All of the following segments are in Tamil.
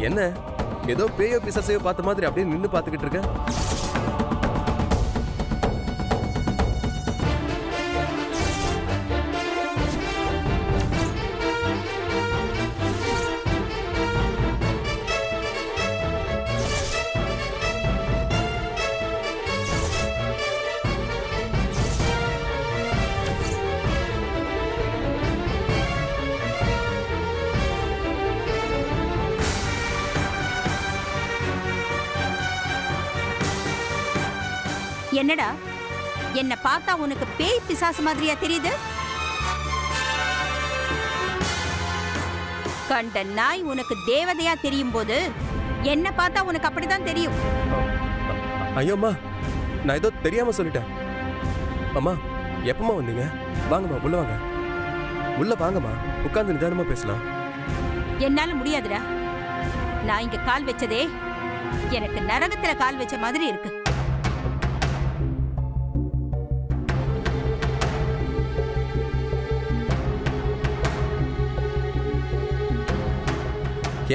என்ன ஏதோ பேயோ பிசாசையோ பார்த்த மாதிரி அப்படியே நின்னு பார்த்துக்கிட்டு இருக்க? என்னடா என்ன பார்த்தா உனக்கு பேய் பிசாசு மாதிரியா தெரியுது? கண்ட நாய் உனக்கு தேவதையா தெரியும் போது என்ன பார்த்தா உனக்கு அப்படிதான் தெரியும். ஐயோம்மா, நான் ஏதோ தெரியாம சொல்லிட்டேன். அம்மா, எப்பமா வந்தீங்க? வாங்கம்மா, உள்ள வாங்க. உள்ள வாங்கம்மா, உட்கார்ந்து நிதானமா பேசலாம். என்னால முடியாதுடா. நான் இங்க கால் வச்சதே எனக்கு நரகத்துல கால் வச்ச மாதிரி இருக்கு.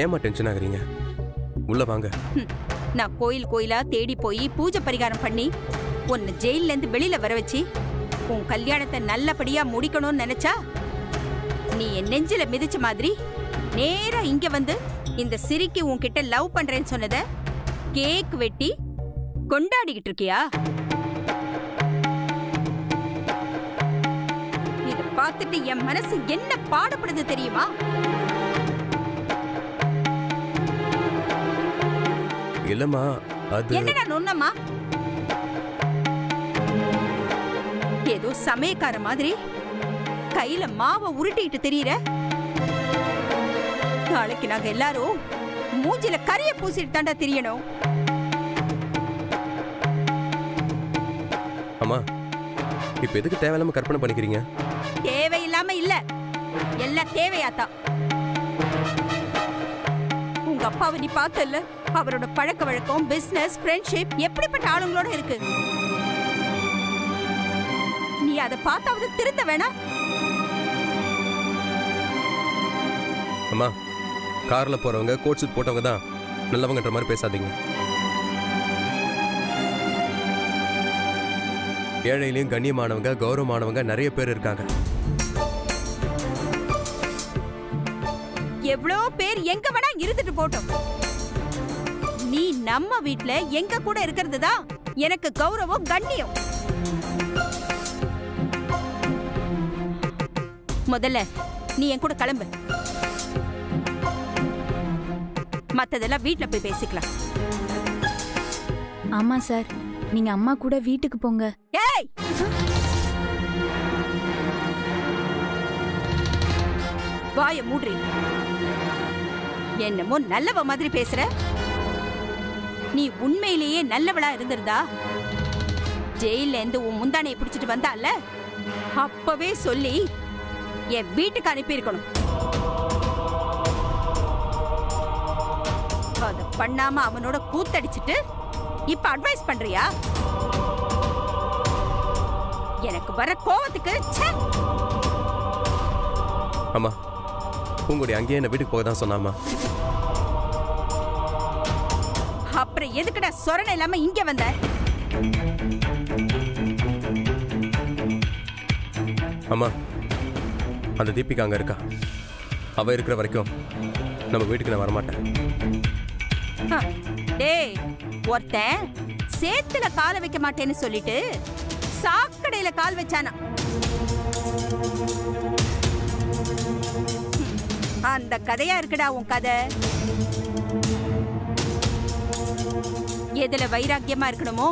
ஏமா டென்ஷன் ஆகுறீங்க? உள்ள வாங்க. நான் கோயில் கோயிலா தேடி போய் பூஜை பரிகாரம் பண்ணி உன்னை ஜெயில இருந்து வெளியில வர வச்சு உன் கல்யாணத்தை நல்லபடியா முடிக்கணும்னு நினைச்சா நீ என் நெஞ்சில மிதிச்ச மாதிரி நேரா இங்க வந்து இந்த சிரிக்கு உன்கிட்ட லவ் பண்றேன்னு சொன்னத கேக் வெட்டி கொண்டாடிக்கிட்டு இருக்கியா? இத பார்த்துட்டு என் மனசு என்ன பாடுபடுது தெரியுமா? இல்லம்மா, அது என்னடா நொன்னம்மா? ஏதோ சமயக்கார மாதிரி கையில மாவை உருட்டிட்டு தெரியற. நாளைக்கு நாங்க எல்லாரும் மூஞ்சில கரிய பூசிட்டு தாண்டா தெரியணும். அம்மா, இப்ப எதுக்கு தேவையில்லாம கற்பனை பண்ணிக்கிறீங்க? தேவையில்லாம இல்ல, எல்லாம் தேவையாத்தான். உங்க அப்பாவை நீ பார்த்தல்ல, அவரோட பழக்க வழக்கம், பிசினஸ், ஃப்ரெண்ட்ஷிப் எப்படிப்பட்ட ஆளுங்களோட இருக்கு. நீ அதை பார்த்தாவது திருந்த வேணாம்? அம்மா, கார்ல போறவங்க கோட் சூட் போட்டவங்க தான் நல்லவங்கன்ற மாதிரி பேசாதீங்க. ஏழையிலையும் கண்ணியமானவங்க, கௌரவமானவங்க நிறைய பேர் இருக்காங்க. எவ்வளோ பேர் எங்க வேணா இருந்துட்டு போட்டோம். நீ நம்ம வீட்ல எங்க கூட இருக்கிறது தான் எனக்கு கௌரவம், கண்ணியம். முதல்ல நீ என் கூட கிளம்பு. மத்ததெல்லாம் வீட்ல போய் பேசிக்கலாம். ஆமா சார், நீங்க அம்மா கூட வீட்டுக்கு போங்க. ஏய், வாய மூடுறி. என்னமோ நல்லவ மாதிரி பேசுற. நீ உண்மையிலேயே நல்லவளா இருந்திருந்தா ஜெயில இருந்து உன் முந்தானையை பிடிச்சிட்டு வந்தால அப்பவே சொல்லி என் வீட்டுக்கு அனுப்பி இருக்கணும். அத பண்ணாம அவனோட கூத்தடிச்சிட்டு இப்ப அட்வைஸ் பண்றியா? எனக்கு வர கோவத்துக்கு அம்மா, உங்களுடைய அங்கேயே என்ன வீட்டுக்கு போக தான் சொன்னாமா. அப்புறம் எதுக்குடா சொரணை இல்லாம இங்க வந்த? அம்மா, அந்த தீபிகா அங்க இருக்கா. அவ இருக்கிற வரைக்கும் நம்ம வீட்டுக்கு நான் வரமாட்டேன். டேய், ஒருத்தன் சேத்துல கால வைக்க மாட்டேன்னு சொல்லிட்டு சாக்கடையில கால் வச்சானா. அந்த கதையா இருக்குடா உன் கதை. எதுல வைராக்கியமா இருக்கணுமோ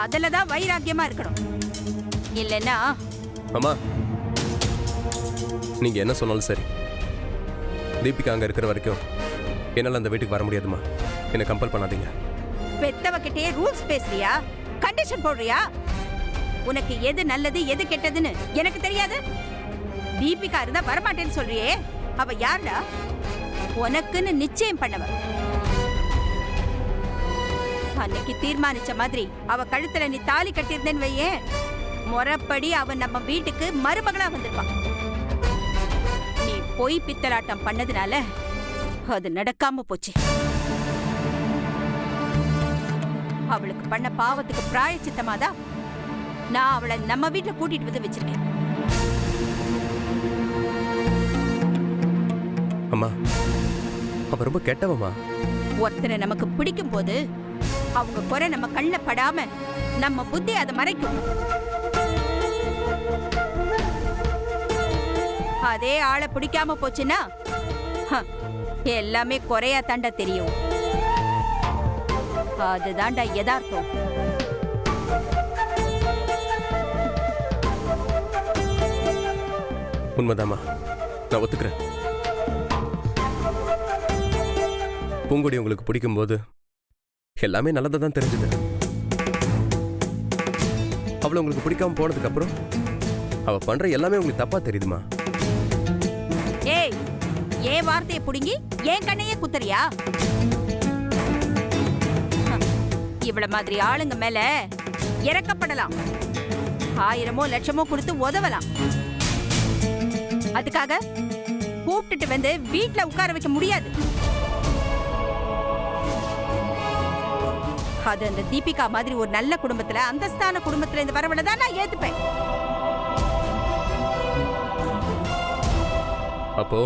அதுலதான் வைராக்கியமா இருக்கணும். இல்லைன்னா அம்மா, நீங்க என்ன சொன்னாலும் சரி, தீபிகா அங்க இருக்கிற வரைக்கும் என்னால அந்த வீட்டுக்கு வர முடியாதுமா. என்ன கம்பல் பண்ணாதீங்க. பெத்தவகிட்டே ரூல்ஸ் பேசுறியா? கண்டிஷன் போடுறியா? உனக்கு எது நல்லது எது கெட்டதுன்னு எனக்கு தெரியாது. தீபிகா இருந்தா வரமாட்டேன்னு சொல்றியே, அவ யாருடா? உனக்குன்னு நிச்சயம் பண்ணவ. அன்னைக்கு தீர்மானிச்ச மாதிரி அவ கழுத்துல நீ தாலி கட்டியிருந்தேன்னு வையே, முறைப்படி அவ நம்ம வீட்டுக்கு மருமகளா வந்திருப்பான். நீ பொய் பித்தலாட்டம் பண்ணதுனால அது நடக்காம போச்சு. அவளுக்கு பண்ண பாவத்துக்கு பிராயச்சித்தமாதான் நான் அவளை நம்ம வீட்டுல கூட்டிட்டு வந்து வச்சிருக்கேன். அம்மா, அவ ரொம்ப கெட்டவம்மா. ஒருத்தரை நமக்கு பிடிக்கும் போது அவங்க குறை நம்ம கண்ணுல படாம நம்ம புத்தி அதை மறைக்கும். அதே ஆளை பிடிக்காம போச்சுன்னா எல்லாமே குறையா தாண்டா தெரியும். அதுதான்டா யதார்த்தம். உண்மைதாம்மா, நான் ஒத்துக்கிறேன். பூங்கொடி உங்களுக்கு பிடிக்கும் போது எல்லாமே நல்லதா தான் தெரிஞ்சது. அவளை உங்களுக்கு பிடிக்காம போனதுக்கு அப்புறம் அவ பண்ற எல்லாமே உங்களுக்கு தப்பா தெரியுதுமா? ஏய், ஏன் வார்த்தையை புடுங்கி ஏன் கண்ணையே குத்தறியா? இவள மாதிரி ஆளுங்க மேல இறக்கப்படலாம், 1000மோ லட்சமோ கொடுத்து உதவலாம். அதுக்காக கூப்பிட்டுட்டு வந்து வீட்டுல உட்கார வைக்க முடியாது. அது அந்த தீபிகா மாதிரி ஒரு நல்ல குடும்பத்துல, அந்தஸ்தான குடும்பத்துல இந்த வரவளை தான் நான் ஏத்துப்பேன். அப்போ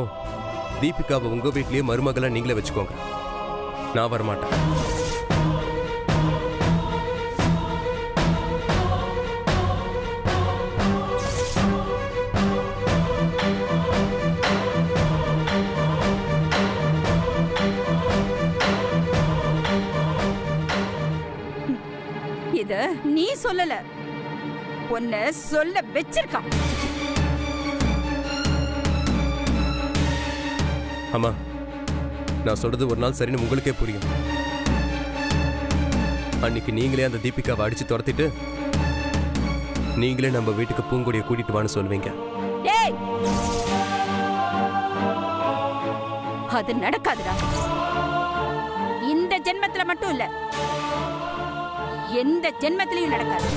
தீபிகாவை உங்க வீட்லயே மருமகளா நீங்களே வச்சுக்கோங்க, நான் வரமாட்டேன். இத நீ சொல்லல, உன்னை சொல்ல வச்சிருக்கான். அம்மா, நான் சொல்றது ஒரு நாள் சரின்னு உங்களுக்கே புரியும். அன்னைக்கு நீங்களே அந்த தீபிகாவை அடிச்சு துரத்திட்டு நீங்களே நம்ம வீட்டுக்கு பூங்கொடியை கூட்டிட்டு வான்னு சொல்லுவீங்க. ஏய், அது நடக்காதுடா. இந்த ஜென்மத்துல மட்டும் இல்ல, எந்த ஜென்மத்திலையும் நடக்காது.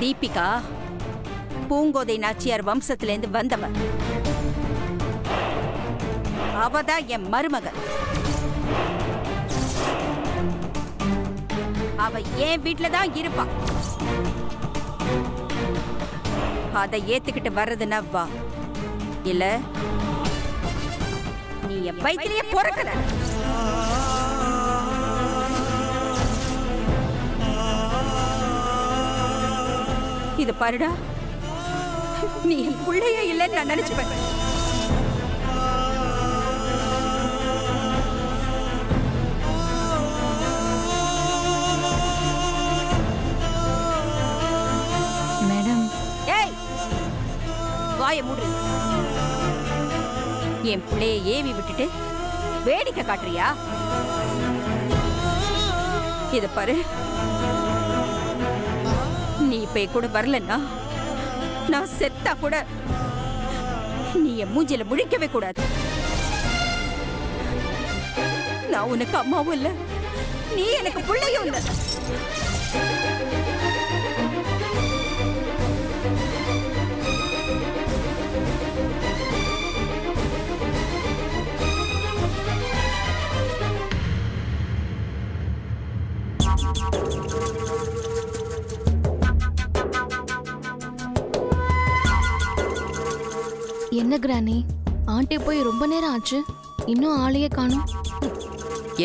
தீபிகா பூங்கோதை நாச்சியார் வம்சத்திலேருந்து வந்தவ. அவதான் என் மருமகள். அவ என் வீட்டுல தான் இருப்பா. அதை ஏத்துக்கிட்டு வர்றதுன்னா வா, இல்ல நீ என் வயிற்றிலேயே பொறுக்கிற. இது பாருடா, நீ என் பிள்ளையே இல்லைன்னு நான் நினைச்சுப்பேன். மேடம். ஏய், வாயை மூடு. என் பிள்ளைய ஏவி விட்டுட்டு வேடிக்கை காட்டுறியா? இத பாரு, நீ இப்ப கூட வரலன்னா நான் செத்தா கூட நீ என் மூஞ்சில முழிக்கவே கூடாது. நான் உனக்கு அம்மாவும் இல்ல, நீ எனக்கு பிள்ளையும் இல்ல. என்ன கிரானி, ஆண்டி போய் ரொம்ப நேரம் ஆச்சு, இன்னும் ஆளையே காணும்.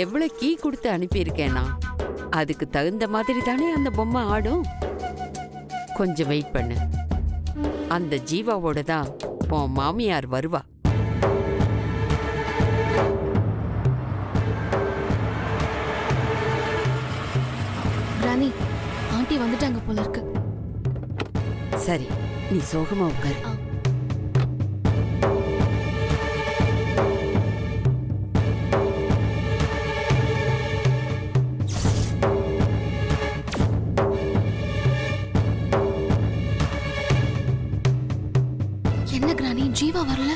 எவ்வளவு கீ கொடுத்து அனுப்பியிருக்கேனா, அதுக்கு தகுந்த மாதிரி தானே அந்த பொம்மை ஆடும். கொஞ்சம் வெயிட் பண்ணு, அந்த ஜீவாவோட தான் உன் மாமியார் வருவா. கிரானி, ஆண்டி வந்துட்டாங்க போல இருக்கு. சரி, நீ சோகமா உட்காரு. என்ன கிரானி, ஜீவா வரல?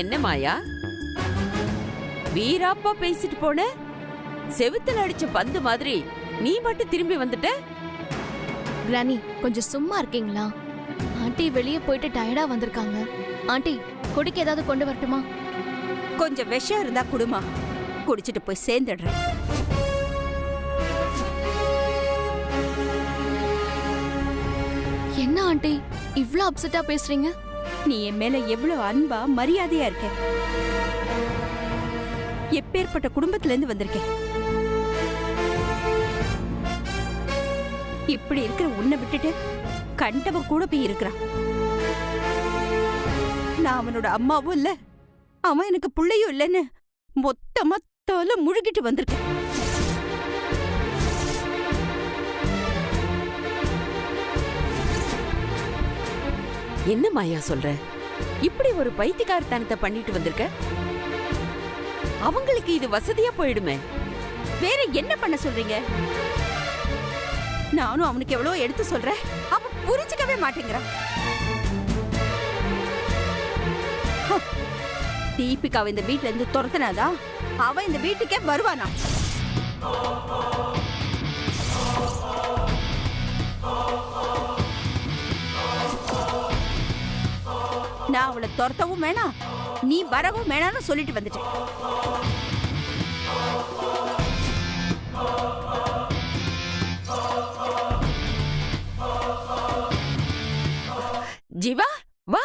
என்ன மாயா, வீராப்பா பேசிட்டு போன, செவுத்துல அடிச்ச பந்து மாதிரி நீ மட்டும் திரும்பி வந்துட்ட. கிரானி கொஞ்சம் சும்மா இருக்கீங்களா? ஆண்டி வெளியே போயிட்டு டயர்டா வந்திருக்காங்க. ஆண்டி குடிக்க ஏதாவது கொண்டு வரட்டுமா? கொஞ்சம் விஷம் இருந்தா குடுமா, குடிச்சிட்டு போய் சேர்ந்துடுறேன். என்ன ஆண்டி இவ்ளோ அப்செட்டா பேசுறீங்க? நீ என் மேல எவ்வளவு அன்பா மரியாதையா இருக்க. எப்பேற்பட்ட குடும்பத்துல இருந்து வந்திருக்கேன். இப்படி இருக்கிற உன்னை விட்டுட்டு கண்டவன் கூட போய் இருக்கிறான். நான் அவனோட அம்மாவும் இல்ல, அவன் எனக்கு பிள்ளையும் இல்லைன்னு மொத்தமா தோல முழுகிட்டு வந்திருக்கேன். என்ன மாயா சொல்ற? இப்படி ஒரு பைத்தியக்காரத்தனத்தை பண்ணிட்டு வந்திருக்க. அவங்களுக்கு இது வசதியா போயிடுமே. வேற என்ன பண்ண சொல்றீங்க? நானும் அவனுக்கு எவ்வளவு எடுத்து சொல்றேன், அவன் புரிஞ்சுக்கவே மாட்டேங்கிறான். தீபிகாவை இந்த வீட்டுல இருந்து துரத்தினாதான் அவன் இந்த வீட்டுக்கே வருவானா? நான் அவளை துரத்தவும் வேணாம், நீ வரவும் வேணாம்னு சொல்லிட்டு வந்துட்டேன். ஜீவா வா.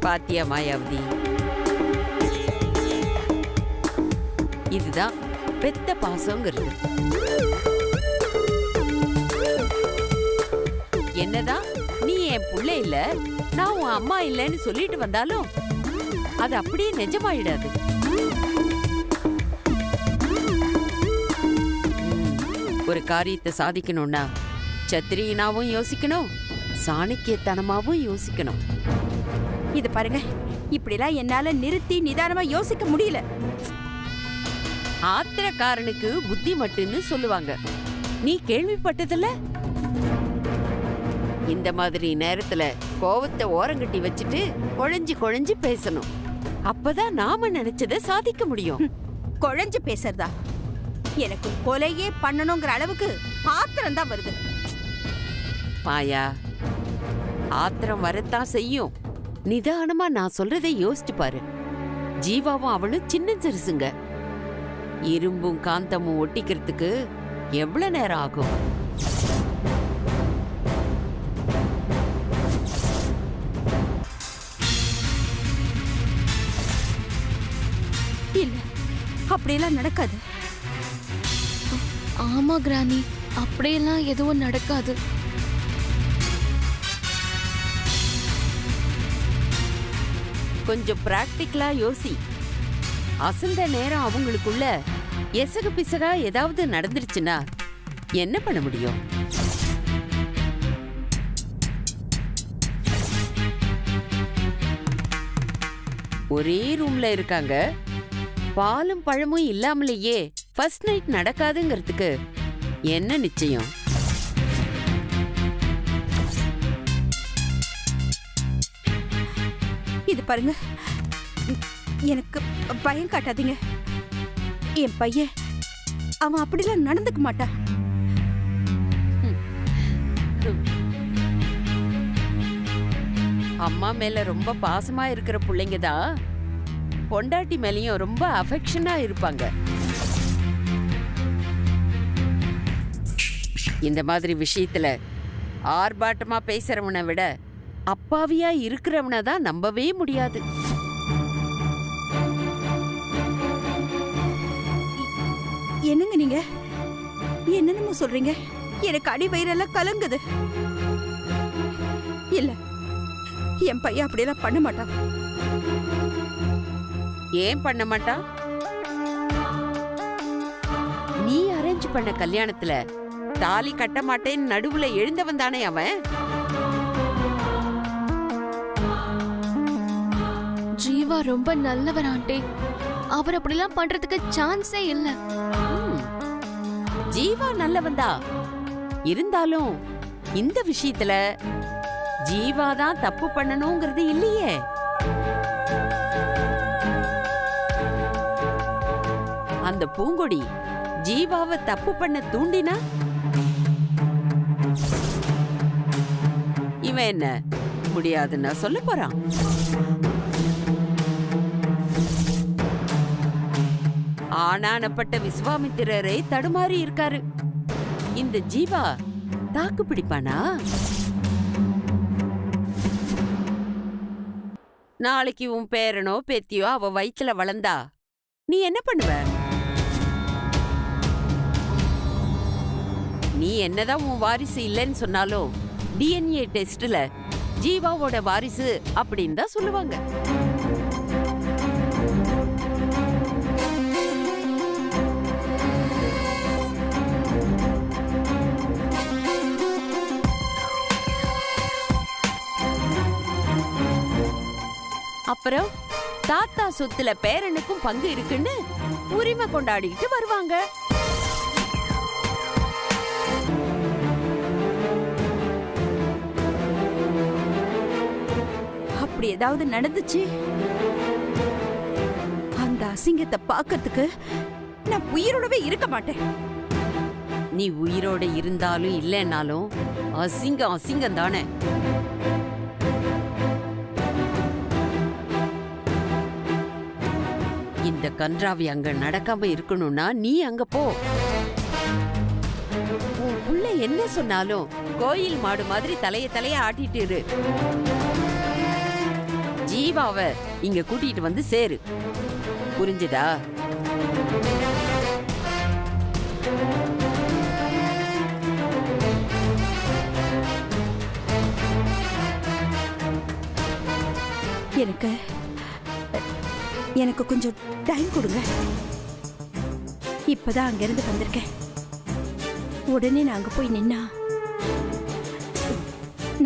பாத்தியா மாயாவதி, இதுதான் பெத்த பாசங்கிறது. என்னதான் நீ என் புள்ள இல்ல, நான் உன் அம்மா இல்லைன்னு சொல்லிட்டு வந்தாலும் அது அப்படியே நிஜமாயிடாது. ஒரு காரியத்தை சாதிக்கணும்னா சத்திரியனாவும் யோசிக்கணும், சாணக்கியத்தனமாவும் யோசிக்கணும். இது பாருங்க, இப்படிலாம் என்னால நிறுத்தி நிதானமா யோசிக்க முடியல. ஆத்திரக்காரனுக்கு புத்தி மட்டுன்னு சொல்லுவாங்க, நீ கேள்விப்பட்டதில்ல? இந்த மாதிரி நேரத்துல கோவத்தை ஓரங்கட்டி வச்சுட்டு குழஞ்சு குழஞ்சு பேசணும். அப்பதான் நாம நினைச்சதை சாதிக்க முடியும். குழஞ்சு பேசுறதா? எனக்கு கொலையே பண்ணணுங்கிற அளவுக்கு ஆத்திரம் தான் வருது. மாயா, ஆத்திரம் வரத்தான் செய்யும். நிதானமா நான் சொல்றதை யோசிச்சு பாரு. ஜீவாவும் அவளும் சின்ன சிறுசுங்க. இரும்பும் காந்தமும் ஒட்டிக்கிறதுக்கு எவ்வளவு நேரம் ஆகும்? இல்ல, அப்படியெல்லாம் நடக்காது. ஆமா கிரானி, அப்படியெல்லாம் எதுவும் நடக்காது. கொஞ்சம் பிராக்டிக்கலா யோசி. அசந்த நேரம் அவங்களுக்குள்ள எசகு பிசகா ஏதாவது நடந்துருச்சுன்னா என்ன பண்ண முடியும்? ஒரே ரூம்ல இருக்காங்க, பாலும் பழமும் இல்லாமலேயே ஃபர்ஸ்ட் நைட் நடக்காதுங்கிறதுக்கு என்ன நிச்சயம்? இது பாருங்க, எனக்கு பயம் காட்டாதீங்க. என் பையன் அவன் அப்படிலாம் நடந்துக்க மாட்டான். அம்மா மேல ரொம்ப பாசமா இருக்கிற பிள்ளைங்க தான் பொண்டாட்டி மேலயும் ரொம்ப அஃபெக்ஷனா இருப்பாங்க. இந்த மாதிரி விஷயத்துல ஆர்ப்பாட்டமா பேசுறவனை விட அப்பாவியா இருக்கிறவனை தான் நம்பவே முடியாது. என்னங்க நீங்க என்னென்னமோ சொல்றீங்க? எனக்கு அடி வயிறெல்லாம் கலங்குது. இல்ல, என் பையன் அப்படியெல்லாம் பண்ண மாட்டான். ஏன் பண்ண மாட்டான்? நீ அரேஞ்ச் பண்ண கல்யாணத்துல தாலி கட்ட மாட்டேன்னு நடுவுல எழுந்தவன் தானே அவன். ஜீவா ரொம்ப நல்லவர் ஆண்டி. அவர் அப்படிலாம் பண்றதுக்கு சான்ஸே இல்ல. ஜீவா நல்லவன்தா. இருந்தாலும் இந்த விஷயத்துல ஜீவா தான் தப்பு பண்ணணுங்கிறது இல்லையே. அந்த பூங்கொடி ஜீவாவை தப்பு பண்ண தூண்டினா இவன் என்ன முடியாதுன்னா சொல்ல போறான். ஆனானப்பட்ட விஸ்வாமித்திரரை தடுமாறி இருக்காரு. இந்த ஜீவா தாக்கு பிடிப்பானா? நாளைக்கு உன் பேரனோ பேத்தியோ அவ வயித்துல வளர்ந்தா நீ என்ன பண்ணுவ? நீ என்னதான் உன் வாரிசு இல்லைன்னு சொன்னாலும் டிஎன்ஏ டெஸ்ட்ல ஜீவாவோட வாரிசு அப்படின்னு தான் சொல்லுவாங்க. அப்புறம் தாத்தா சொத்துல பேரனுக்கும் பங்கு இருக்குன்னு உரிமை கொண்டாடிட்டு வருவாங்க. அப்படி ஏதாவது நடந்துச்சு, அந்த அசிங்கத்தை பார்க்கறதுக்கு நான் உயிரோடவே இருக்க மாட்டேன். நீ உயிரோட இருந்தாலும் இல்லைன்னாலும் அசிங்கம் அசிங்கம் தானே. இந்த கன்றாவி அங்க நடக்காம இருக்கணும்னா நீ அங்க போ. உன் புள்ள என்ன சொன்னாலும் கோயில் மாடு மாதிரி தலைய ஆட்டிட்டு இரு. ஜீவாவை இங்க கூட்டிட்டு வந்து சேரு. புரிஞ்சுதா? எனக்கு கொஞ்சம் டைம் கொடுங்க. இப்பதான் அங்கிருந்து வந்திருக்கேன். உடனே நான் அங்க போய் நின்னா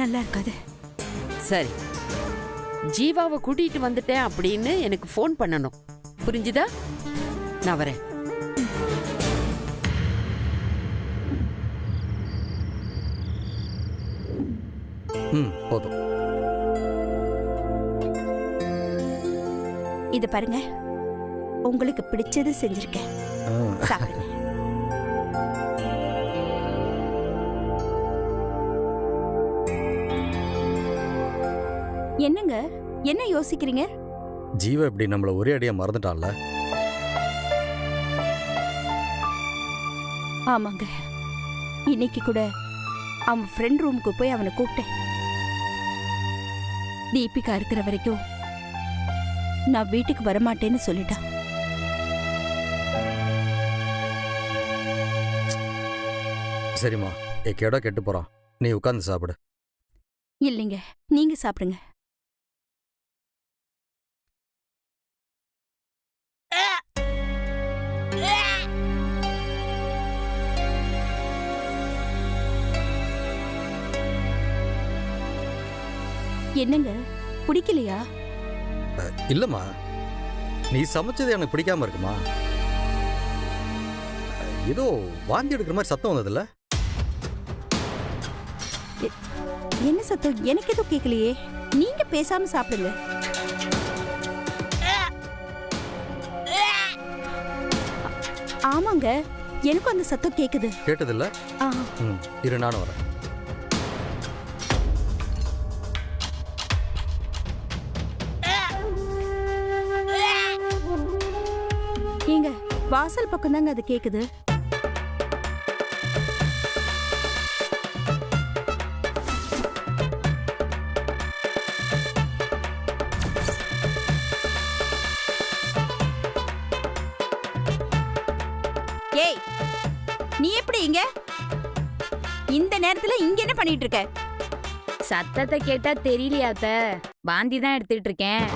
நல்லா இருக்காது. சரி, ஜீவாவை கூட்டிட்டு வந்துட்டேன் அப்படின்னு எனக்கு ஃபோன் பண்ணணும். புரிஞ்சுதா? நான் வரேன். போதும். இது பாருங்க, உங்களுக்கு பிடிச்சது செஞ்சிருக்கேன், சாப்பிடுங்க. என்னங்க, என்ன யோசிக்கிறீங்க? ஜீவா இப்படி நம்மள ஒரே அடியா மறந்துட்டான்ல. ஆமாங்க, இன்னைக்கு கூட அவன் ஃப்ரெண்ட் ரூமுக்கு போய் அவனை கூப்பிட்டேன். தீபிகா இருக்கிற வரைக்கும் நான் வீட்டுக்கு வரமாட்டேன்னு சொல்லிட்டான். சரிம்மா, எக்கேடா கெட்டு போறான். நீ உட்கார்ந்து சாப்பிடு. இல்லைங்க, நீங்க சாப்பிடுங்க. என்னங்க, பிடிக்கலையா? இல்லம்மா, நீ சமைச்சது எனக்கு பிடிக்காம இருக்குமா? ஏதோ வாந்தி எடுக்கிற மாதிரி சத்தம் வந்ததுல்ல? என்ன சத்தம்? எனக்கு எதுவும் கேட்கலையே. நீங்க பேசாம சாப்பிடுங்க. ஆமாங்க, எனக்கும் அந்த சத்தம் கேக்குது. கேட்டதில்ல? இரு, நானும் வரேன். ஏங்க, வாசல் பக்கம் தாங்க அது கேக்குது. ஏய், நீ எப்படி இங்க? இந்த நேரத்துல இங்க என்ன பண்ணிட்டு இருக்க? சத்தத்தை கேட்டா தெரியலையா அத்தை? வாந்தி தான் எடுத்துட்டு இருக்கேன்.